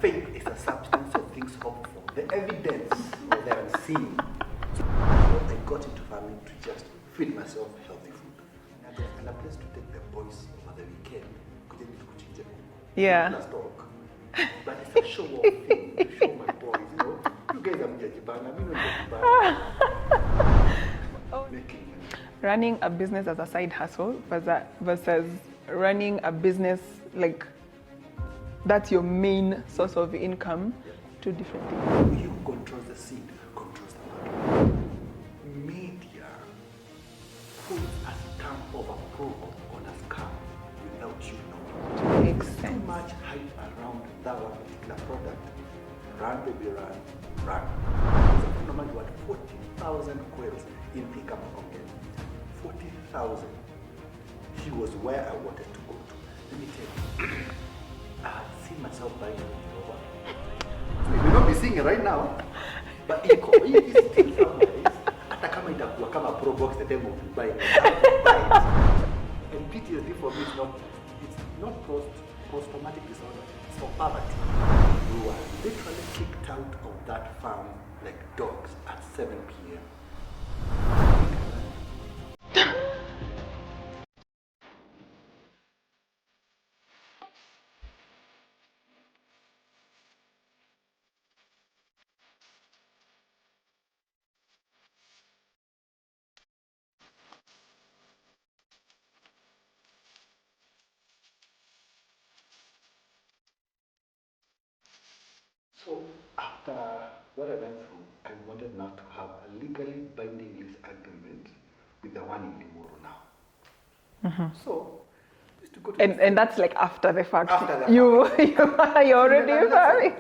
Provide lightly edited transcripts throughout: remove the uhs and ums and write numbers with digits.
Faith is a substance of things hoped for. The evidence was there unseen. So I got into farming to just feed myself healthy food. And a place to take the boys over the weekend. Yeah. But it's a show off thing to show my boys, you know. You guys are Mjajibana, me not Mjajibana. Making money. Running a business as a side hustle versus running a business like that's your main source of income, two different things. You control the seed, controls the market. Media puts a stamp of approval on a scam without you knowing. Makes sense. Too much hype around that one particular product. Run, baby, run, run. So no matter what, 40,000 quails in Thika Makonge. 40,000. He was where I wanted to go to. Let me tell you, I had seen myself buying a Range Rover. We may not be seeing it right now, but it's still somewhere. Hata kama itakuwa kama Pro Box the demo of buying it. And PTSD for me it's not post-traumatic disorder, it's for poverty. You are literally kicked out of that farm like dogs at 7 p.m. So after what I went through, I wanted now to have a legally binding lease agreement with the one in Limuru now. So just to go to And that's like after the fact. After the You're already farming.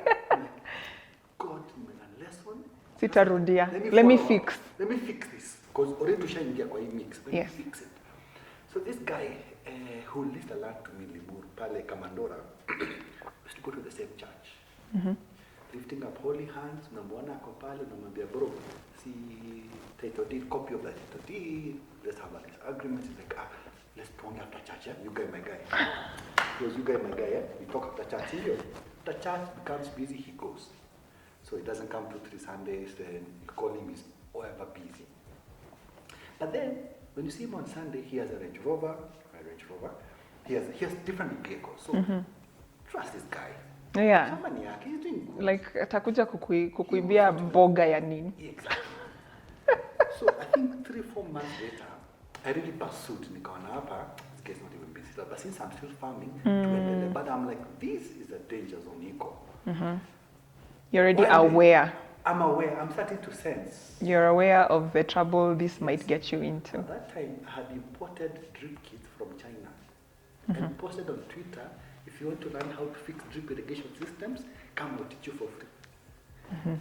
God, unless one. Sitarudia. Let me follow fix. up. Let me fix this. Because already tushaingia kwa hii mix. Let Yes. me fix it. So this guy who leased a land to me in Limuru, Pale Kamandora, used to go to the same church. Lifting up holy hands, unamwona ako pale, unamwambia bro, see title deed, copy of the title deed, let's have a lease agreement. He's like, let's talk after church, yeah? You guy my guy. Because you guy my guy, yeah? We talk after church. The church becomes busy, he goes. So he doesn't come 2-3 Sundays, then you call him, he's ever busy. But then, when you see him on Sunday, he has a Range Rover. He has different vehicles. So trust this guy. Yeah. Somebody he's doing good. Like atakuja kukuibia mboga ya nini. Exactly. So I think 3-4 months later, I really pursued Nikaona hapa. This guy's not even busy. But since I'm still farming, but I'm like, this is a danger zone, Nico. You're already aware. I'm aware. I'm starting to sense. You're aware of the trouble this might get you into. At that time, I had imported drip kits from China and posted on Twitter. If you want to learn how to fix drip irrigation systems, come, I'll teach you for free.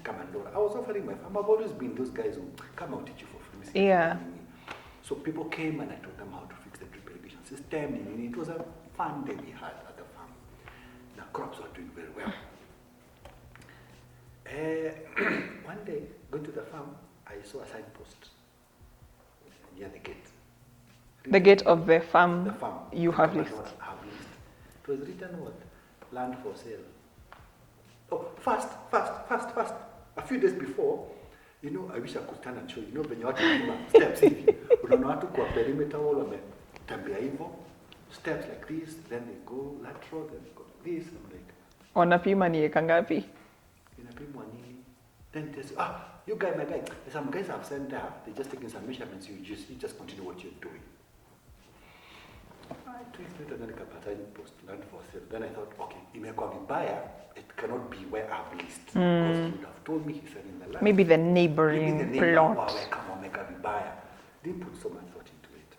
Come and learn. I was offering my farm. I've always been those guys who come, I'll teach you for free. Yeah. So people came and I taught them how to fix the drip irrigation system. And it was a fun day we had at the farm. The crops were doing very well. One day, going to the farm, I saw a signpost near the gate. The gate of the farm, The farm. you have leased. I have leased. It was written what? Land for sale. Oh, fast. A few days before, you know, I wish I could stand and show you. You know, when you have to steps hivi. Unaona watu kwa perimeter wall wametembea hivyo. Steps like this, then they go lateral, then they go like this. I'm like, Wanapima ni eka ngapi? inapimwa nini? Then they say, you guy, my guy. Some guys have sent there. They're just taking some measurements. You just continue what you're doing. 2 weeks later, then I got a post land for sale. Then I thought, okay, imekuwa vibaya, it cannot be where I've leased. Because he would have told me he's selling the land. Maybe the neighboring plot. Come on, make a vibaya. Didn't put so much thought into it.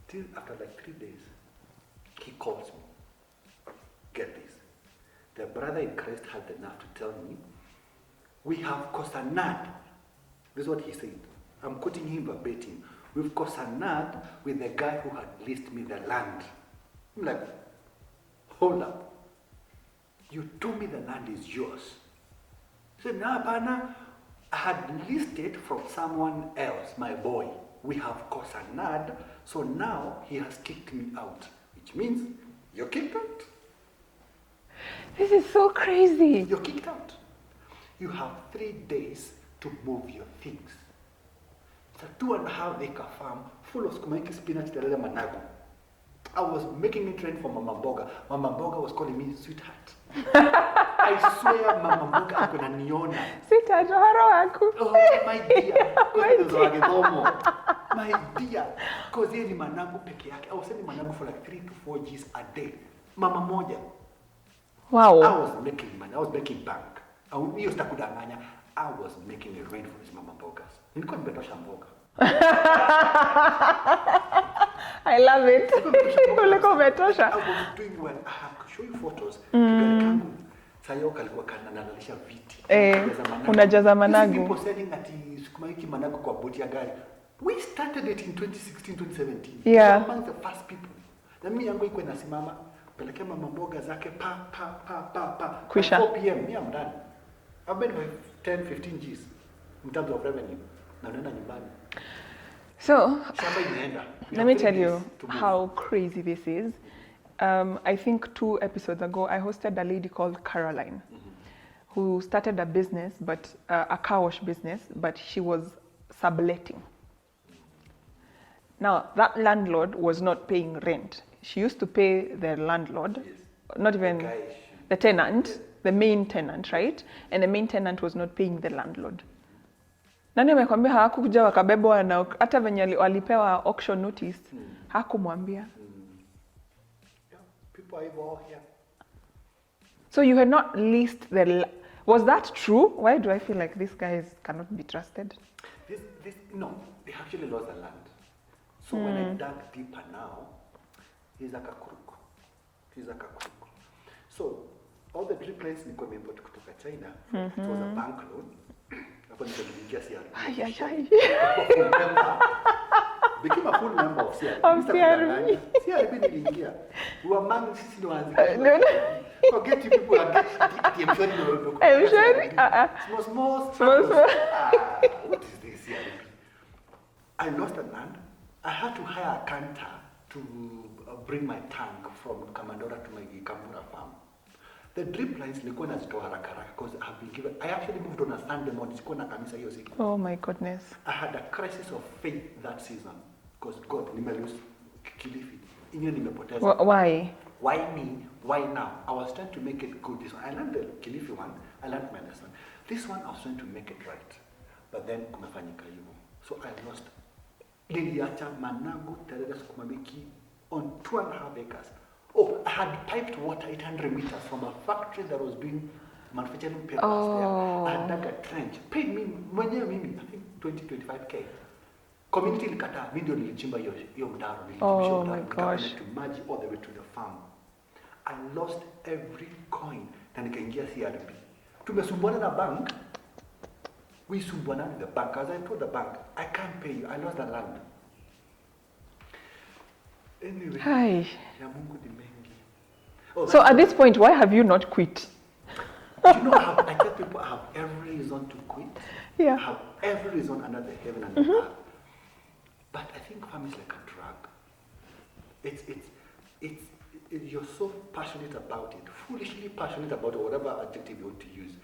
Till after like 3 days, he calls me. Get this. The brother in Christ had enough to tell me, we have Kosanad. This is what he said. I'm quoting him verbatim. We've Kosanad with the guy who had leased me the land. I'm like, hold up. You told me the land is yours. He said, nah, Bana, I had leased it from someone else, my boy. We have Kosanad, so now he has kicked me out. Which means, you're kicked out. This is so crazy. You're kicked out. You have 3 days to move your things. It's a 2.5 acre farm full of sukuma wiki, spinach, terere, managu. I was making it rain for Mama Mboga. Mama Mboga was calling me sweetheart. I swear Mama Mboga akona niona. Sweetheart, haro aku. Oh, my dear. My dear. Because yeye ni managu peke yake. I was selling managu for like 3 to 4 Gs a day. Mama moja. Wow. I was making money. I was making bank. Hiyo sitakudanganya. I was making it rain for these Mama Mbogas. Nilikuwa nimetosha mboga. I love it. Ulikuwa umetosha. I was doing well. I have to show you photos. Kigari kangu. Sayo kalikuwa kananalisha viti. Unajaza managu. People selling ati sukuma wiki managu kwa boti ya gari. We started it in 2016, 2017. Yeah. We were among the first people. Na mimi yangu iko inasimama. Pelekea Mama Mboga zake pa. Kwisha. 4 p.m. me I'm done. I've made 10, 15 Gs in terms of revenue. Na unaenda nyumbani. So, Shamba inaenda. let me tell you how crazy this is. I think 2 episodes ago, I hosted a lady called Caroline, who started a business, but a car wash business, but she was subletting. Now, that landlord was not paying rent. She used to pay the landlord, not even the tenant, the main tenant, right? And the main tenant was not paying the landlord. Nani amekwambia hawakuja wakabebwa na hata venye walipewa auction notice hakumwambia. People are evil here. So you had not leased was that true? Why do I feel like these guys cannot be trusted? No, they actually lost the land. So when I dug deeper now, he's like a crook. So all the drip lines nilikuwa nimeimport kutoka China. It was a bank loan. Hapo nikaingia CRB. Became a full member of CRB. CRB niliingia. We were among sisi ndio waanzishaji. Forget you people are getting I'm sure. Small. What is this CRB? I lost the land. I had to hire a canter to bring my tank from Kamandora to my Kambura farm. The drip lines nilikuwa nazitoa haraka because I actually moved on a Sunday morning. Sikuwa na kanisa hiyo siku. Oh my goodness. I had a crisis of faith that season because God, nimelose Kilifi. Inyo nimepoteza. Why? Why me? Why now? I was trying to make it good. This one, I learned the Kilifi one. I learned my lesson. This one, I was trying to make it right. But then kumefanyika hivyo. So I lost. Niliacha managu terere sukuma wiki on 2.5 acres. Oh, I had piped water 800 meters from a factory that was doing manufacturing papers there. I had dug a trench. Paid me, I think 25K. Community ilikataa, mimi ndio nilichimba hiyo mtaro. Oh my gosh. To merge all the way to the farm. I lost every coin na nikaingia CRB. Tumesumbuana na bank. We sumbuana with the bank. As I told the bank, I can't pay you. I lost the land. Anyway, Hi. ya Mungu ni mengi. Oh, so at this point, why have you not quit? Do you know I tell people I have every reason to quit. Yeah. I have every reason under the heaven and the earth. But I think farming is like a drug. You're so passionate about it, foolishly passionate about it, whatever adjective you want to use.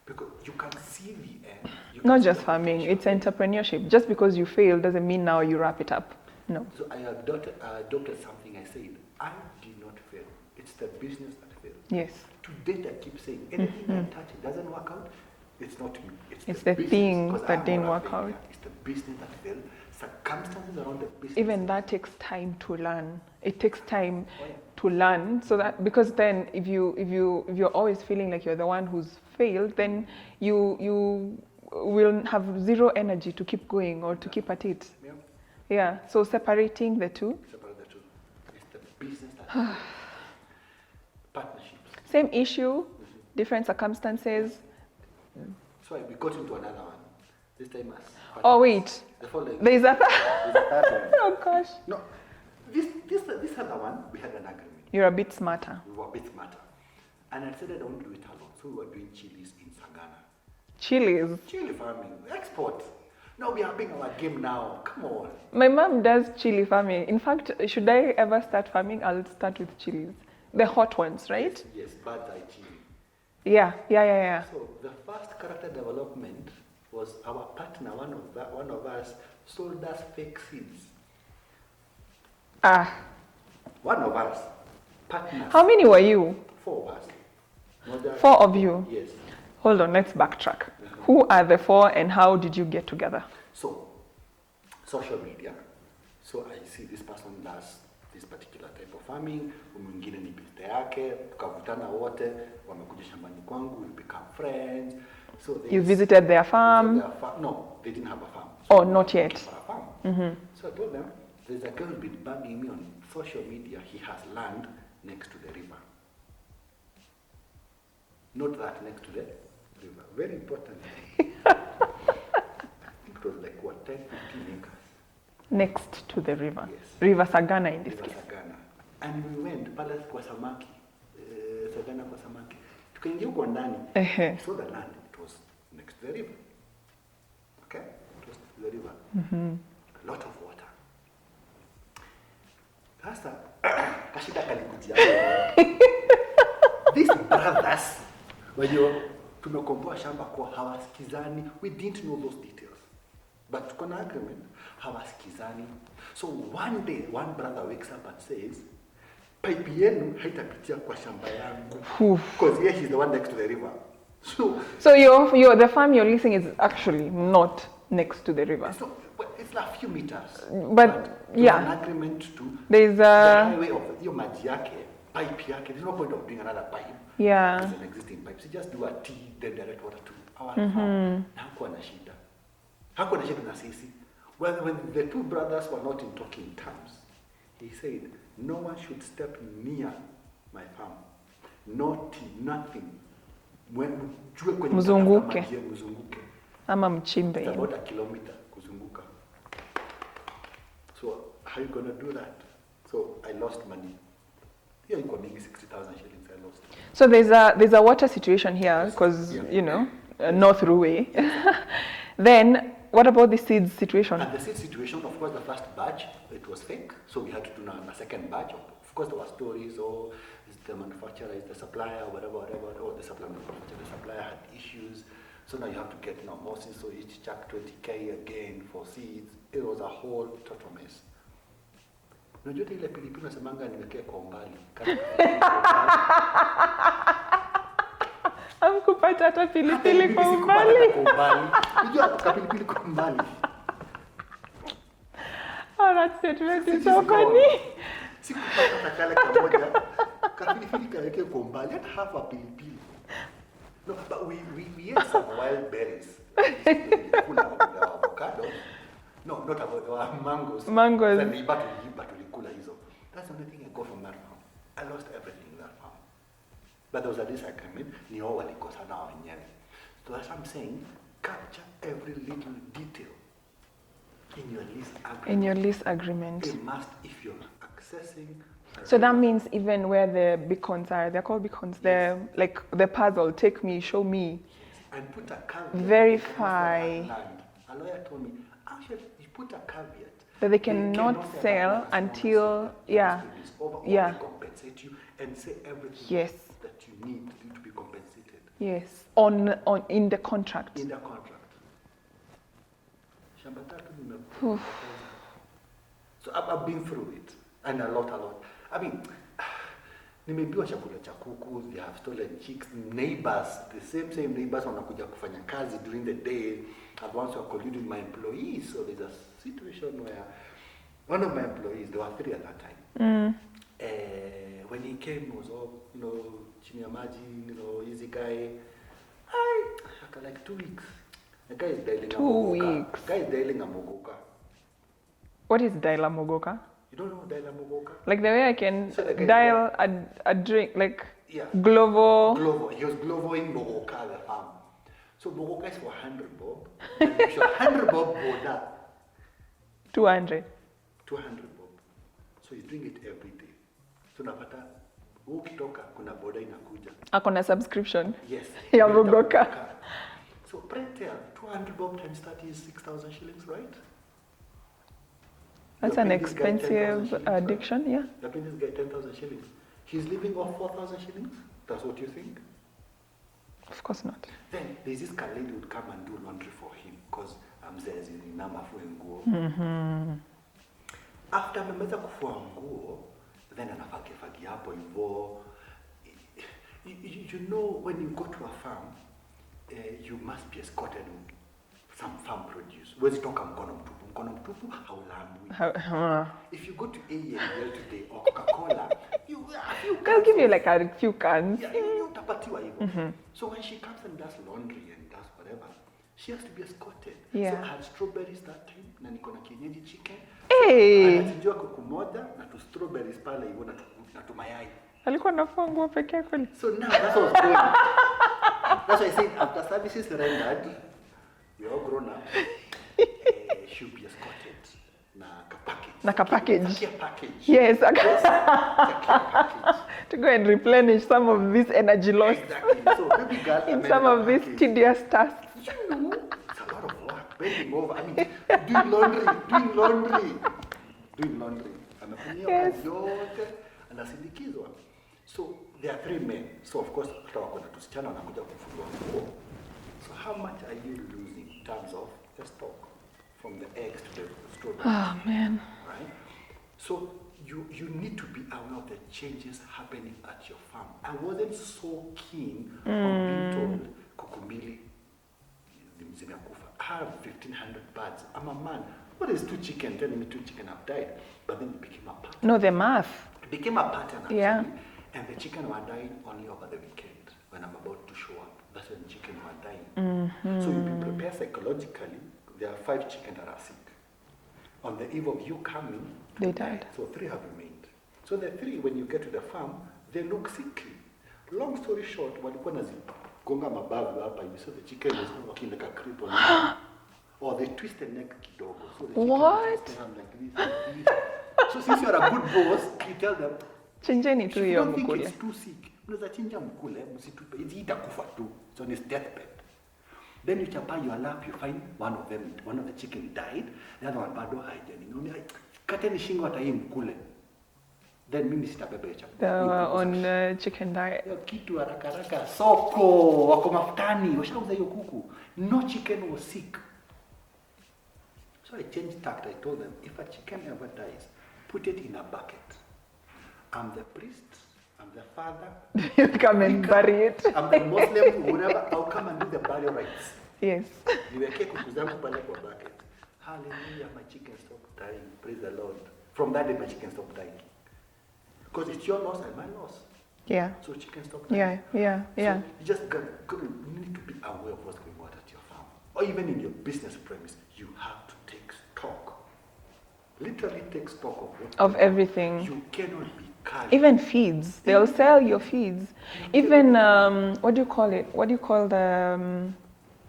Because you can see the end. Not just farming, it's entrepreneurship. Just because you fail doesn't mean now you wrap it up. No. So I adopted something. I said, I did not fail. It's the business that failed. Yes. To date, I keep saying, anything I touch, it doesn't work out. It's not me. It's the thing that didn't work out. It's the business that failed. Circumstances around the business. Even that takes time to learn. It takes time to learn, so that because then if you're always feeling like you're the one who's failed, then you will have zero energy to keep going or to keep at it. Yeah. So separating the two. Separate the two. It's the business that partnerships. Same issue, different circumstances. So we got into another one. This time as. Oh wait. There's a third one. Oh gosh. No. This other one, we had an agreement. You're a bit smarter. We were a bit smarter. And I said I don't do it alone. So we were doing chilies in Sagana. Chilies? Chili farming, export. Now we are having our game now. Come on. My mom does chili farming. In fact, should I ever start farming, I'll start with chilies. The hot ones, right? Yes, bird's eye chili. Yeah. So the first character development was our partner, one of us sold us fake seeds. One of us, partners. How many were you? 4 of us. 4 of you? Yes. Hold on, let's backtrack. Who are the 4 and how did you get together? So, social media. So I see this person does this particular type of farming, mwingine ni piste yake, tukavutana wote, wamekuja shambani kwangu, we become friends. So you visited their farm? No, they didn't have a farm. So not yet. For a farm. So I told them, there's a girl who's been bugging me on social media. He has land next to the river. Not that next to the river. Very important. It was like what, 10, 15 acres. Next to the river. Yes. River Sagana in this case. Sagana. And we went pale kwa samaki. Sagana kwa samaki. Tukaingia huko ndani. So the land, it was next to the river. Okay? It was next to the river. A lot of water. Sasa kashida kalikuja. These brothers, when tumekomboa shamba kwa hawasikizani, we didn't know those details. But tuko na agreement, hawasikizani. So one day, one brother wakes up and says, pipe yenu haitapitia kwa shamba yangu. Because here he's the one next to the river. So the farm you're leasing is actually not next to the river. It's a few meters. But yeah. An agreement to there's the highway of your maji yake, pipe yake. There's no point of doing another pipe. Yeah. There's an existing pipe. So just do a T, then direct water to our farm. Hakuwa na shida na sisi. When the two brothers were not in talking terms, he said, no one should step near my farm. No tea, nothing. Mzunguke. Ama mchimbe. It's about a kilometer kuzunguka. So how are you going to do that? So I lost money. Here you got maybe 60,000 shillings I lost. So there's a water situation here because, you know, North Ruwe. Then what about the seeds situation? And the seed situation, of course, the first batch, it was fake. So we had to do a second batch. Of course, there were stories, or is the manufacturer, is the supplier, whatever, or the supplier had issues. So now you have to get more seeds. So each chuck 20K again for seeds. It was a whole total mess. Unajua ile pilipili unasemanga niwekee kwa umbali. Hamkupata hata pilipili kwa umbali. Unajua pilipili kwa umbali. Oh, that statement is so funny. Sikupata hata kale kamoja. Kapilipili kaweke kwa umbali, hata half a pilipili. No, but we ate some wild berries. Avocado. No, not avocado, mangoes. Mangoes. But tulikula hizo. That's the only thing I got from that farm. I lost everything in that farm. But there was a disagreement. Ni wao walikosana wenyewe. So that's what I'm saying. Capture every little detail in your lease agreement. In your lease agreement. It must, if you're accessing. So that means even where the beacons are, they're called beacons. Yes. They're like the puzzle. Take me, show me. Yes. And put a caveat. Verify. A lawyer told me, actually, you put a caveat. That they cannot sell until, yeah. They compensate you and say everything yes. that you need to be compensated. Yes, in the contract. In the contract. So I've been through it, and a lot. I mean, nimeambiwa chakula cha kuku, they have stolen chicks, neighbors, the same neighbors wanakuja kufanya kazi during the day, and once you're colluding with my employees. So there's a situation where one of my employees, there were 3 at that time. When he came, he was all, chini ya maji, easy guy. After like 2 weeks, the guy is dialing 2 weeks. The guy is dialing a mogoka. What is dial a mogoka? You don't know dial a mogoka? Like the way I can dial a drink, like yeah. Glovo. He was Glovoing mogoka the farm. So mogoka is for 100 bob. And so 100 bob boda. 200. 200 bob. So he's doing it every day. So napata ukitoka kuna boda inakuja. Akona subscription. Yes. Ya mogoka. So tell 200 bob times 30 is 6,000 shillings, right? That's an expensive addiction, right? Yeah. You're paying this guy 10,000 shillings. He's living off 4,000 shillings? That's what you think? Of course not. Then there's this lady who would come and do laundry for him because mzee zinamafua nguo. After amemaliza kufua nguo, then anafagia hapo hivyo. You know, when you go to a farm, you must be escorted with some farm produce. Where's toka mkono mtupu haulambwi. If you go to A&L today or Coca-Cola, they'll give you like a few cans. Yeah, you utapatiwa hivyo. So when she comes and does laundry and does whatever, she has to be escorted. Yeah. So I had strawberries that time, na niko na kienyeji chicken. Hey! Anachinjwa kuku moja na tu strawberries pale hivyo na tu mayai. Alikuwa anafua nguo peke yake. So now that's what was going on. That's why I said after services rendered, we all grown up, should be escorted. Like a package. Yes. To go and replenish some of this energy loss. Exactly. So baby girl, in some of these tedious tasks. You know, it's a lot of work. Bending over. I mean, doing laundry. Yes. So there are 3 men. So of course, so how much are you losing in terms of the stock from the eggs to the strawberries? Oh man. Right? So you need to be aware of the changes happening at your farm. I wasn't so keen on being told kukumbili zimekufa. I have 1,500 birds. I'm a man. What is 2 chicken? Telling me 2 chicken have died. But then it became a pattern. No, the math. It became a pattern actually. Yeah. And the chicken were dying only over the weekend when I'm about to show up. That's when chicken were dying. So you be prepared psychologically. There are 5 chicken that are sick. On the eve of you coming, they died. So 3 have remained. So the 3, when you get to the farm, they look sickly. Long story short, walikuwa nazigonga mabavu hapa hivi, so the chicken is walking like a cripple. Or they twist the neck kidogo. So the chicken twists the arm like this. So since you're a good boss, you tell them, chinjeni tu hiyo mkule. If you don't think mkule. it's too sick, unaweza chinja mkule, msitupe. Itakufa tu. So it's deathbed. Then you chapa your lap, you find one of the chicken died, the other one bado haijani. Kateni shingo hata hii mkule. Then mimi sitabebe chapa. They were on chicken diet. Yo kitu haraka soko wako mafutani, washauza hiyo kuku. No chicken was sick. So I changed tact. I told them, if a chicken ever dies, put it in a bucket. I'm the priest, I'm the father. You come and bury it. I'm the Muslim, whatever. I'll come and do the burial rites. Yes. Niweke kuku zangu pale kwa bucket. Hallelujah, my chicken stopped dying. Praise the Lord. From that day, my chicken stopped dying. Because it's your loss and my loss. Yeah. So chicken stopped dying. Yeah. So you just you need to be aware of what's going on at your farm. Or even in your business premise, you have to take stock. Literally take stock of what Of everything. You cannot be carried. Even feeds. They'll sell your feeds. Even what do you call it? What do you call the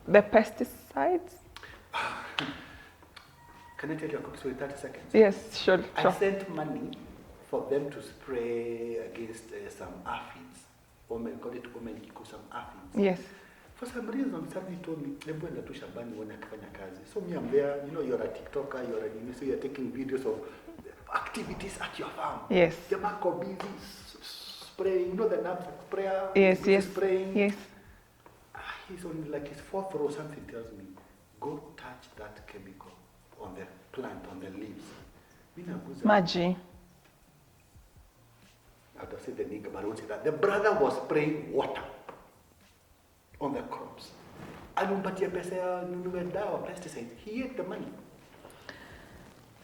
pesticides? Can I tell you a quick story? 30 seconds. Yes, sure. I sent money for them to spray against some aphids. Call it some aphids. Yes. For some reason, somebody told me, "Nebuenda tu shambani uone akifanya kazi." So me, I'm there. You know, you're a TikToker. So you're taking videos of activities at your farm. Yes. The Marco busy spraying. You know the nub sprayer. Yes. Spraying. Yes. He's on like his 4th row. Something tells me, go touch that chemical on the plant, on the leaves. Magi. I have to say the nigga, but I won't say that. The brother was spraying water on the crops. Alimpatia pesa ya nunue dawa pesticide. He ate the money.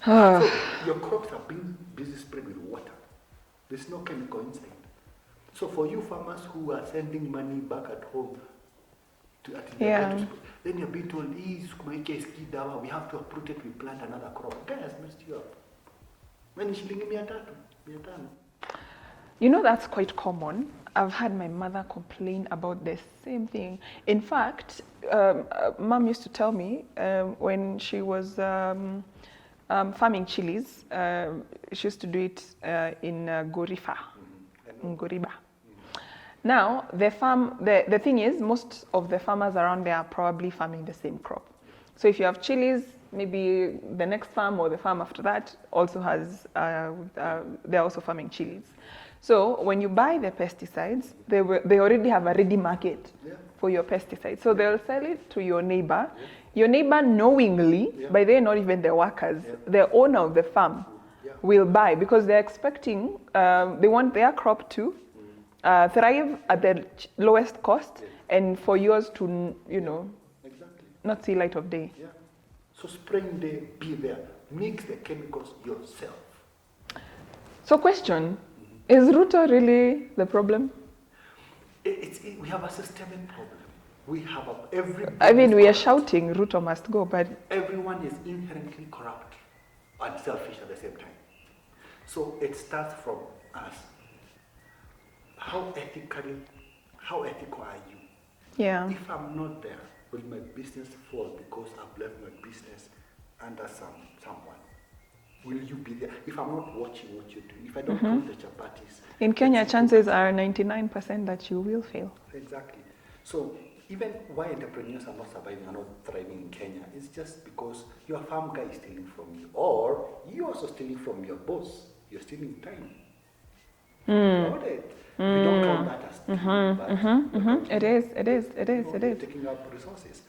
So your crops are being busy sprayed with water. There's no chemical inside. So for you farmers who are sending money back at home to then you're being told, we have to uproot it, we plant another crop. Guys, messed you up. You know, that's quite common. I've had my mother complain about the same thing. In fact, Mom used to tell me when she was farming chilies, she used to do it in Gorifa, in Goriba. Now, the thing is, most of the farmers around there are probably farming the same crop. So if you have chilies, maybe the next farm or the farm after that also has, they're also farming chilies. So when you buy the pesticides, they already have a ready market for your pesticides. So they'll sell it to your neighbor. Your neighbor knowingly, by then not even the workers, the owner of the farm will buy because they're expecting, they want their crop to thrive at the lowest cost and for yours to, not see light of day. Yeah. So spraying day, be there. Mix the chemicals yourself. So question, is Ruto really the problem? We have a systemic problem. We have we are shouting Ruto must go, but everyone is inherently corrupt and selfish at the same time. So it starts from us. How ethical are you? Yeah. If I'm not there, will my business fall because I've left my business under someone? Will you be there? If I'm not watching what you're doing, if I don't count the chapatis. In Kenya, chances are 99% that you will fail. Exactly. So even why entrepreneurs are not surviving and not thriving in Kenya is just because your farm guy is stealing from you, or you're also stealing from your boss. You're stealing time. About it. We don't count that as stealing, but It is. You're taking up resources.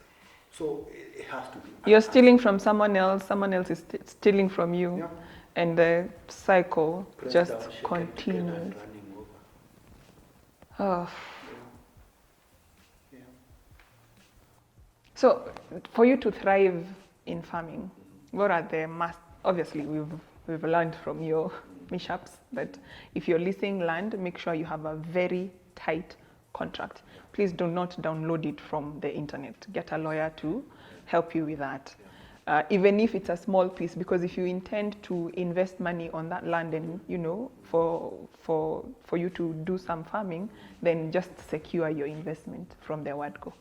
So it has to be. You're stealing from someone else is stealing from you, and the cycle just continues. Oh. So, for you to thrive in farming, what are the obviously we've learned from your mishaps that if you're leasing land, make sure you have a very tight contract. Please do not download it from the internet. Get a lawyer to help you with that. Even if it's a small piece, because if you intend to invest money on that land and, for you to do some farming, then just secure your investment from the word go.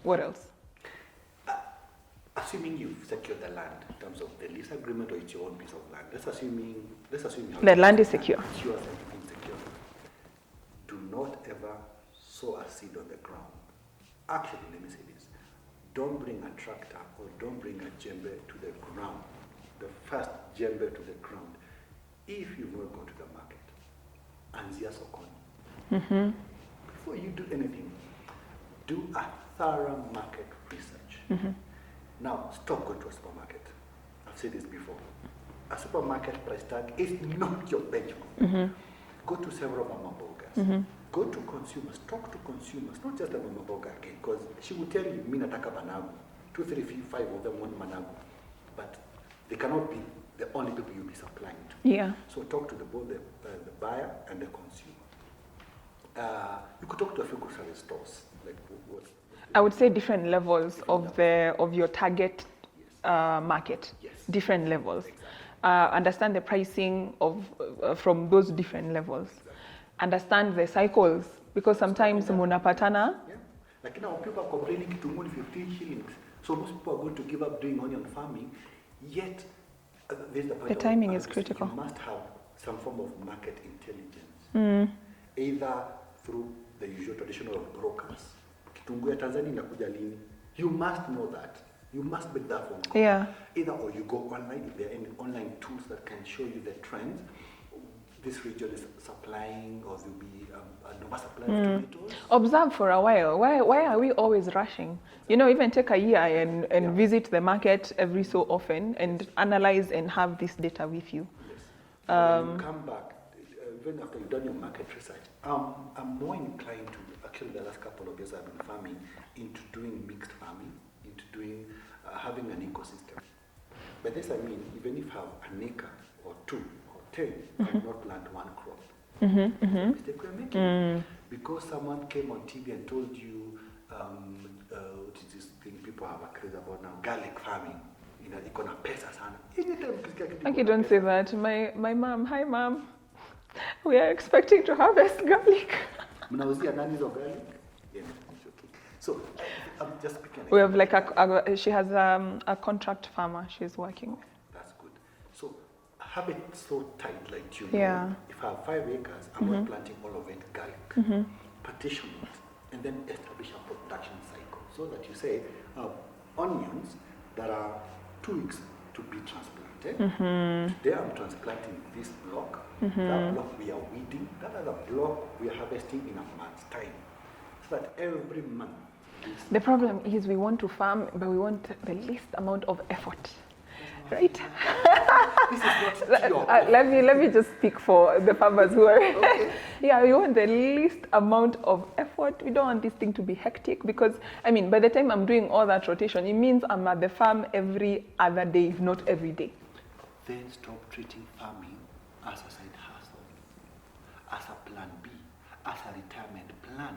What else? Assuming you've secured the land in terms of the lease agreement or it's your own piece of land, let's assume you have the land is secure. It's yours and it's secure. Do not ever sow a seed on the ground. Actually, let me say this. Don't bring a tractor or don't bring a djembe to the ground, the first djembe to the ground, if you've not gone to the market. Anzia sokoni. Before you do anything, do a thorough market research. Now, stop going to a supermarket. I've said this before. A supermarket price tag is not your benchmark. Go to several mama bogas. Go to consumers. Talk to consumers, not just a mama boga again, because she will tell you, "Mina taka managu." 2, 3, 4, 5 of them want managu, but they cannot be the only people you'll be supplying to. Yeah. So talk to both the buyer and the consumer. You could talk to a few grocery stores, like what. I would say different levels of your target market. Yes. Different levels. Exactly. Understand the pricing of from those different levels. Exactly. Understand the cycles, because sometimes munapatana. Yeah. Like now people are complaining to only 15 shillings. So most people are going to give up doing onion farming. Yet there's the timing is critical. You must have some form of market intelligence. Either through the usual traditional brokers. Kitungu ya Tanzania inakuja lini? You must know that. You must make that phone call. Yeah. Either or you go online, if there are any online tools that can show you the trends. This region is supplying, or there'll be a number supply of tomatoes. Observe for a while. Why are we always rushing? Even take a year and visit the market every so often and analyze and have this data with you. Yes. When you come back, even after you've done your market research, I'm more inclined to, actually the last couple of years I've been farming, into doing mixed farming, into doing, having an ecosystem. By this I mean, even if you have an acre or 2 or 10, cannot plant one crop. That's the mistake we're making. Because someone came on TV and told you, what is this thing people have a craze about now, garlic farming. It's gonna pesa sana. Like you don't say that. My mom, hi mom, we are expecting to harvest garlic. Mnauzia nani hizo garlic? Yeah, it's okay. So I'm just speaking. We have like she has a contract farmer she's working with. That's good. So have it so tight, like you Yeah. know, if I have 5 acres, I'm not planting all of it garlic. Partition it, and then establish a production cycle, so that you say onions that are 2 weeks to be transplanted. Today I'm transplanting this block. That block we are weeding. That other block we are harvesting in a month's time. So that every month. The problem is we want to farm, but we want the least amount of effort. Right? This is not your let me just speak for the farmers who are. Okay. Yeah, we want the least amount of effort. We don't want this thing to be hectic because, I mean, by the time I'm doing all that rotation, it means I'm at the farm every other day, if not every day. Then stop treating farming as a side hustle, as a plan B, as a retirement plan.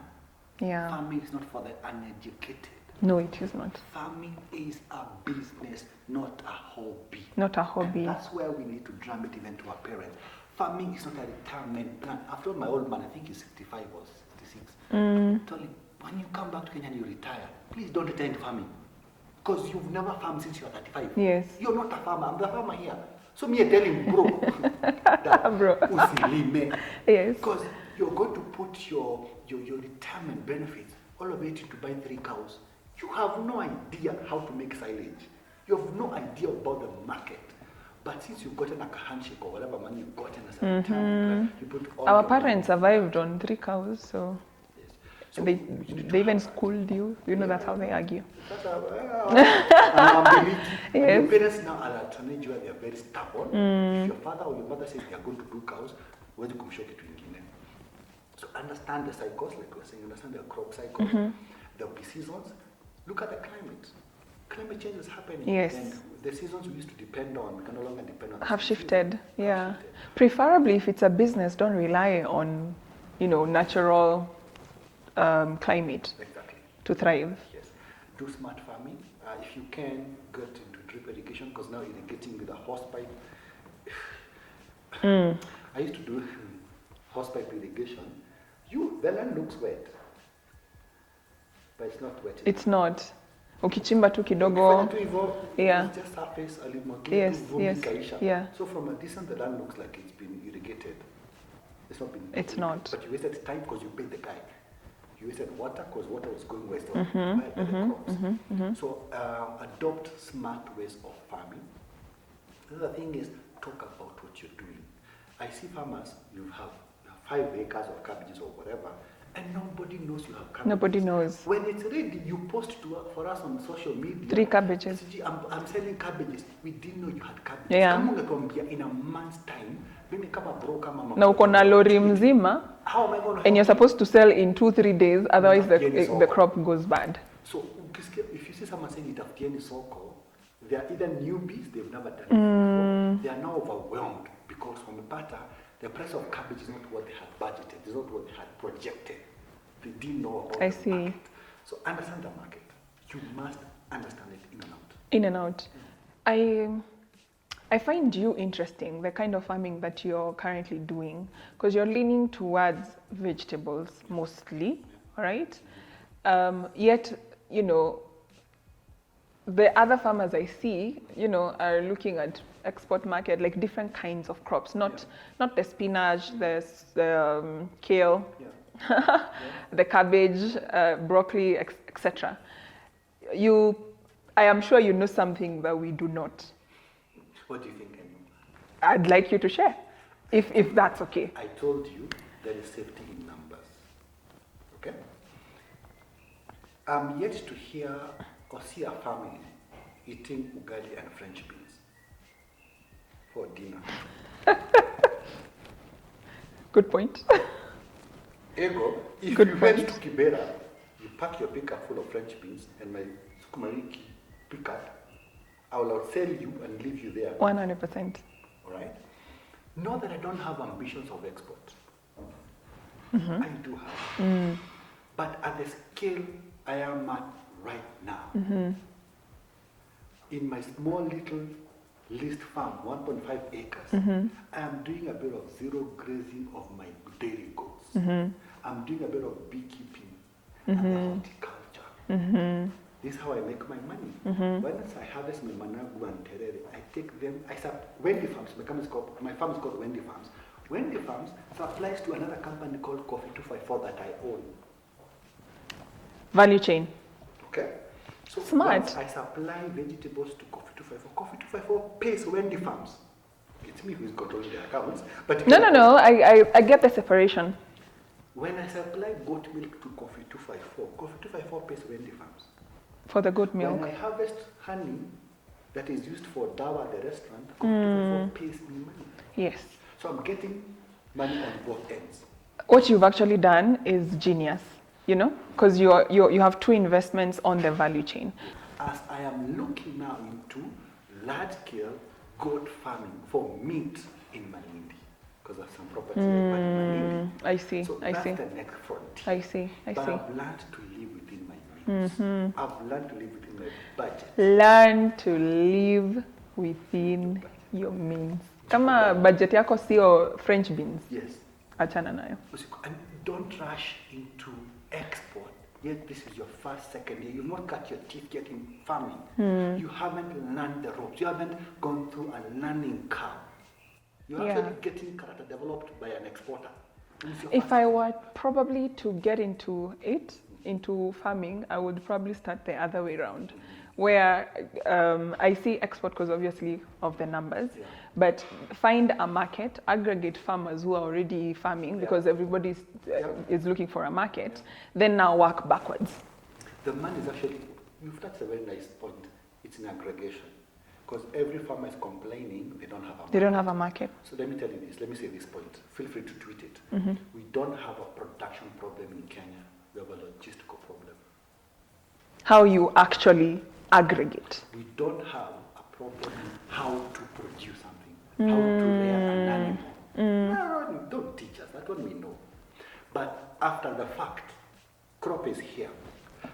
Yeah. Farming is not for the uneducated. No, it is not. Farming is a business, not a hobby. Not a hobby. And that's where we need to drum it even to our parents. Farming is not a retirement plan. After all, my old man, I think he's 65 or 66, told him, when you come back to Kenya and you retire, please don't retire into farming. Because you've never farmed since you're 35. Yes. You're not a farmer. I'm the farmer here. So me, I tell him, bro, that Bro. usilime. Yes. Because you're going to put your retirement benefits, all of it into buying 3 cows. You have no idea how to make silage. You have no idea about the market. But since you've gotten like a handshake or whatever money you've gotten as a retirement, you put all Our your parents money. survived on 3 cows, so, Yes. So they you need to they even have- schooled you. You know that's how they argue. And Yes. your parents now are at an age where they are very stubborn. If your father or your mother says they are going to do cows, huwezi kumshow kitu ingine. So understand the cycles, like we were saying, understand the crop cycles. There'll be seasons. Look at the climate. Climate change is happening. Yes. And the seasons we used to depend on, we can no longer depend on. the Have season. shifted, Have yeah. shifted. Preferably, if it's a business, don't rely on, natural climate Exactly. to thrive. Yes. Do smart farming. If you can, get into drip irrigation because now irrigating with a hose pipe. I used to do hose pipe irrigation. The land looks wet, but it's not wet. It's not. Ukichimba tu Ukifanya kidogo. tu hivyo, Yeah. it's just surface alimwagia Yes, tu vumbi yes, ikaisha. yeah. So from a distance, the land looks like it's been irrigated. It's not been. It's irrigated, not. But you wasted time because you paid the guy. You wasted water because water was going west by the crops. So adopt smart ways of farming. The other thing is talk about what you're doing. I see farmers, you have 5 acres of cabbages or whatever, and nobody knows you have cabbages. Nobody knows. When it's ready, you post for us on social media. 3 cabbages. I'm selling cabbages. We didn't know you had cabbages. Yeah. Kama ungetuambia in a month's time, mimi kama broker mama. Na uko na lori mzima, How am I going to and you're supposed to sell in 2-3 days, otherwise Utafutieni the soko. crop goes bad. So if you see someone saying itafutieni soko, they are either newbies, they've never done it before. They are now overwhelmed because the price of cabbage is not what they had budgeted, it's not what they had projected. They didn't know about I the see. market. So understand the market. You must understand it in and out. In and out. I find you interesting, the kind of farming that you're currently doing, because you're leaning towards vegetables mostly, all right? Yet, the other farmers I see, are looking at export market, like different kinds of crops, not the spinach, the kale, Yeah. the cabbage, broccoli, etc. I am sure you know something that we do not. What do you think I know? I'd like you to share, if that's okay. I told you there is safety in numbers. Okay? I'm yet to hear or see a family eating ugali and French beans for dinner. Good point. Ego, if Good you point. went to Kibera, you pack your pickup full of French beans and my sukuma wiki pickup, I will outsell you and leave you there. 100%. All right? Not that I don't have ambitions of export. I do have. But at the scale I am at right now, in my small little leased farm, 1.5 acres, I am doing a bit of zero grazing of my dairy goats. I'm doing a bit of beekeeping and horticulture. This is how I make my money. Once I harvest my managu and terere, I take them, Wendy Farms, my farm is called Wendy Farms. Wendy Farms supplies to another company called Coffee 254 that I own. Value chain. Okay? So Smart. once I supply vegetables to Coffee 254, Coffee 254 pays Wendy Farms. It's me who's controlling the accounts. But No. I get the separation. When I supply goat milk to Coffee 254, Coffee 254 pays Wendy Farms. For the goat milk. When I harvest honey that is used for dawa at the restaurant, Coffee 254 pays me money. Yes. So I'm getting money on both ends. What you've actually done is genius, you know, because you have two investments on the value chain. As I am looking now into large-scale goat farming for meat in Malindi, because of some property in Malindi. I see. So I that's see. the next frontier. I see. But I've learned to live within my means. I've learned to live within my budget. Learn to live within your means. Kama budget yako sio French beans. Yes. Achana nayo. And don't rush into export. Yet this is your first, second year. You've not cut your teeth yet in farming. You haven't learned the ropes. You haven't gone through a learning curve. You're actually getting character developed by an exporter. If I were probably to get into farming, I would probably start the other way around. Where I see export because obviously of the numbers, but find a market, aggregate farmers who are already farming because everybody is looking for a market, then now work backwards. The money is actually, you've touched a very nice point, it's in aggregation. Because every farmer is complaining they don't have a market. They don't have a market. So let me tell you this, let me say this point, feel free to tweet it. We don't have a production problem in Kenya, we have a logistical problem. How you actually aggregate. We don't have a problem in how to produce something, how to rear an animal. No, don't teach us, that one we know. But after the fact, crop is here.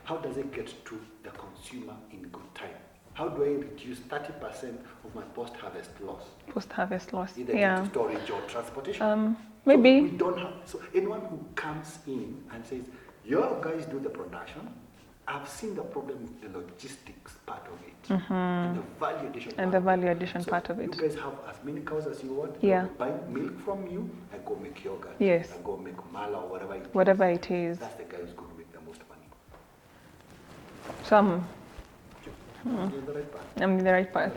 How does it get to the consumer in good time? How do I reduce 30% of my post-harvest loss? Post-harvest loss, either due to storage or transportation. Maybe. So we don't have, so anyone who comes in and says, your guys do the production, I've seen the problem with the logistics part of it, and the value addition part. And the value addition part of it. You guys have as many cows as you want. Yeah. I buy milk from you, I go make yogurt. Yes. I go make mala or whatever it is. Whatever it is. That's the guy who's going to make the most money. Some. You're in the right path. I'm in the right path.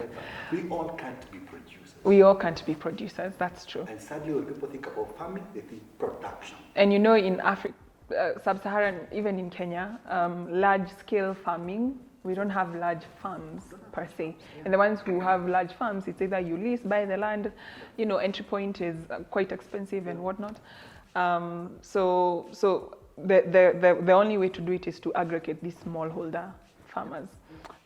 We all can't be producers. We all can't be producers, that's true. And sadly, when people think about farming, they think production. And you know, in Africa, sub-Saharan, even in Kenya, large-scale farming, we don't have large farms per se. And the ones who have large farms, it's either you lease, buy the land, you know, entry point is quite expensive and whatnot. So the only way to do it is to aggregate these smallholder farmers.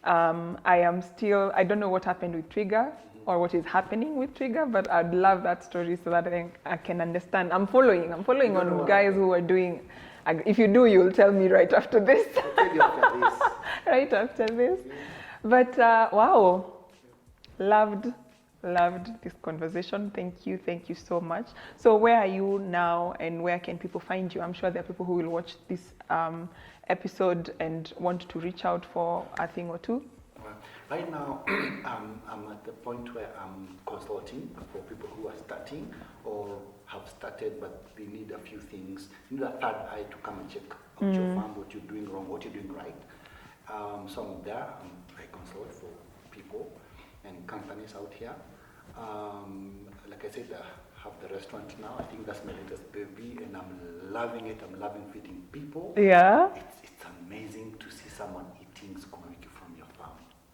I don't know what happened with Trigger or what is happening with Trigger, but I'd love that story so that I can understand. I'm following on guys who are doing. If you do, you'll tell me right after this. I'll tell you after this. Right after this. But wow, loved this conversation. Thank you so much. So where are you now, and where can people find you? I'm sure there are people who will watch this episode and want to reach out for a thing or two. Right now, I'm at the point where I'm consulting for people who are starting or have started, but they need a few things. You need a third eye to come and check out your farm, what you're doing wrong, what you're doing right. So I'm there. I consult for people and companies out here. Like I said, I have the restaurant now. I think that's my latest baby, and I'm loving it. I'm loving feeding people. Yeah. It's amazing to see someone eating sukuma wiki from your farm.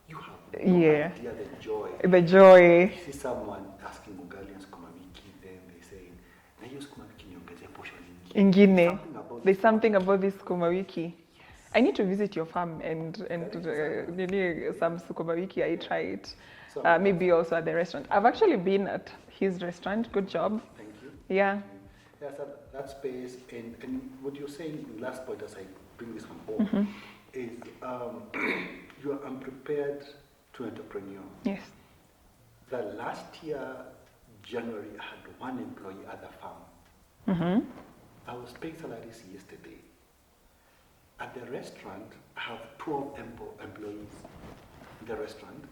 You have no idea the joy. The joy. You see someone asking ugali and sukuma wiki, then they say, "Na hiyo sukuma wiki niongezee portion ingine." There's something about this sukuma wiki. Yes. I need to visit your farm and some sukuma wiki. I try it. Maybe also at the restaurant. I've actually been at his restaurant. Good job. Thank you. Yeah. Yes, that space, and what you're saying in last point as I bring this on home is you are unprepared to entrepreneurial. Yes. The last year, January, I had one employee at the farm. I was paying salaries yesterday. At the restaurant, I have 12 employees in the restaurant.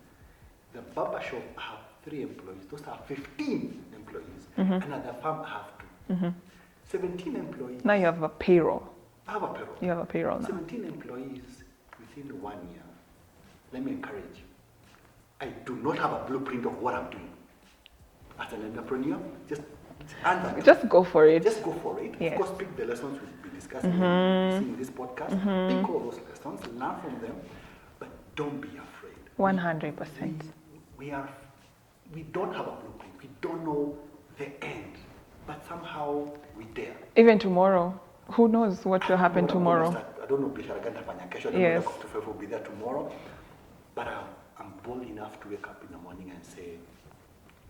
The barber shop, I have 3 employees. Those are 15 employees. And at the farm, I have 2. 17 employees. Now you have a payroll. I have a payroll. You have a payroll now. 17 employees within 1 year. let me encourage you. I do not have a blueprint of what I'm doing. As an entrepreneur, just go for it. Just go for it. Yes. Of course, pick the lessons we'll be discussing in this podcast. Pick all those lessons, learn from them, but don't be afraid. 100%. We don't have a blueprint. We don't know the end, but somehow we dare. Even tomorrow, who knows what will happen tomorrow? I don't know. Yes. Will be there tomorrow, but I'm bold enough to wake up in the morning and say,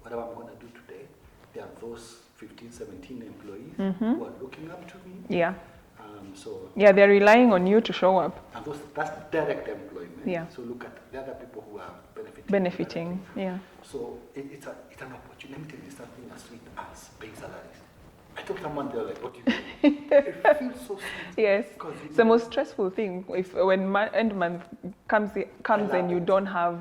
whatever I'm going to do today, there are those 15, 17 employees who are looking up to me. Yeah. Yeah, they're relying on you to show up. And that's direct employment. Yeah. So look at the other people who are benefiting. Yeah. So it's an opportunity. Let me tell you something as sweet as paying salaries. I told someone, they're like, what do you mean? It feels so sweet. Yes. It's the most stressful thing. When end month comes and you don't have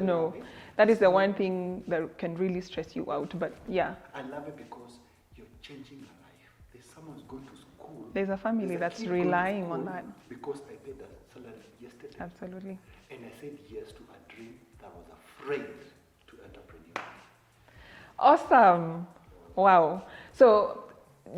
no. That is the one thing that can really stress you out. But yeah. I love it because you're changing your life. There's someone's going to school. There's a family that's relying on that. Because I paid that salary yesterday. Absolutely. And I said yes to a dream that was afraid to entrepreneur. Awesome. Wow. So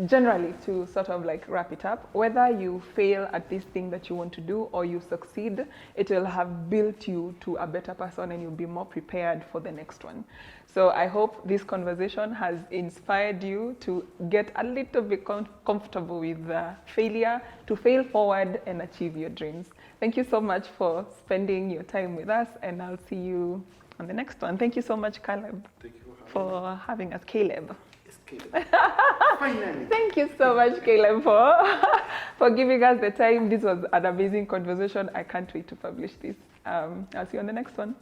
generally, to sort of like wrap it up, whether you fail at this thing that you want to do or you succeed, it will have built you to a better person and you'll be more prepared for the next one. So I hope this conversation has inspired you to get a little bit comfortable with failure, to fail forward and achieve your dreams. Thank you so much for spending your time with us, and I'll see you on the next one. Thank you so much, Caleb. Thank you for having us, Caleb. Finally. Thank you so much, Caleb, for giving us the time. This was an amazing conversation. I can't wait to publish this. I'll see you on the next one.